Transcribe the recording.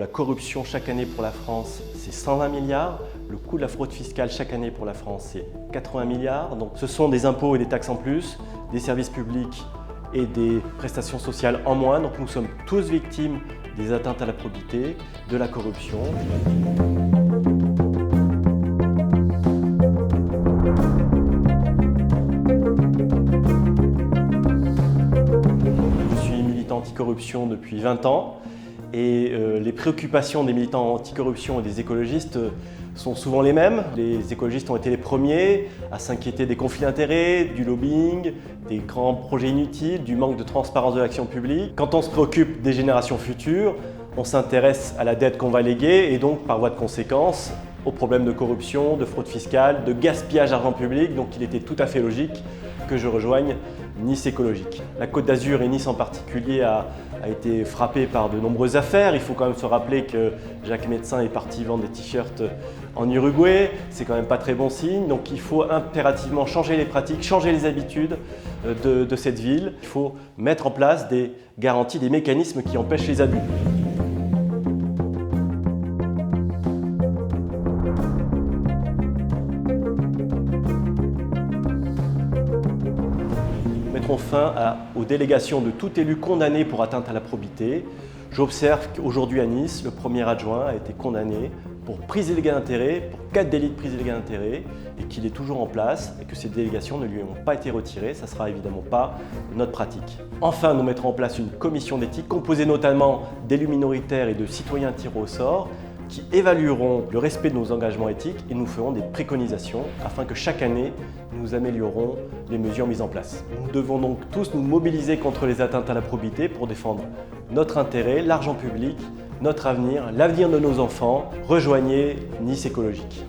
La corruption chaque année pour la France, c'est 120 milliards. Le coût de la fraude fiscale chaque année pour la France, c'est 80 milliards. Donc ce sont des impôts et des taxes en plus, des services publics et des prestations sociales en moins. Donc nous sommes tous victimes des atteintes à la probité, de la corruption. Je suis militant anticorruption depuis 20 ans. Et les préoccupations des militants anticorruption et des écologistes sont souvent les mêmes. Les écologistes ont été les premiers à s'inquiéter des conflits d'intérêts, du lobbying, des grands projets inutiles, du manque de transparence de l'action publique. Quand on se préoccupe des générations futures, on s'intéresse à la dette qu'on va léguer et donc par voie de conséquence aux problèmes de corruption, de fraude fiscale, de gaspillage d'argent public. Donc il était tout à fait logique que je rejoigne Nice Écologique. La Côte d'Azur et Nice en particulier a été frappée par de nombreuses affaires. Il faut quand même se rappeler que Jacques Médecin est parti vendre des t-shirts en Uruguay. C'est quand même pas très bon signe. Donc il faut impérativement changer les pratiques, changer les habitudes de cette ville. Il faut mettre en place des garanties, des mécanismes qui empêchent les abus. Mettrons fin aux délégations de tout élu condamné pour atteinte à la probité. J'observe qu'aujourd'hui à Nice, le premier adjoint a été condamné pour prise illégale d'intérêt, pour 4 délits de prise illégale d'intérêt, et qu'il est toujours en place et que ces délégations ne lui ont pas été retirées. Ça ne sera évidemment pas notre pratique. Enfin, nous mettrons en place une commission d'éthique composée notamment d'élus minoritaires et de citoyens tirés au sort qui évalueront le respect de nos engagements éthiques et nous ferons des préconisations afin que chaque année, nous améliorons les mesures mises en place. Nous devons donc tous nous mobiliser contre les atteintes à la probité pour défendre notre intérêt, l'argent public, notre avenir, l'avenir de nos enfants. Rejoignez Nice Écologique.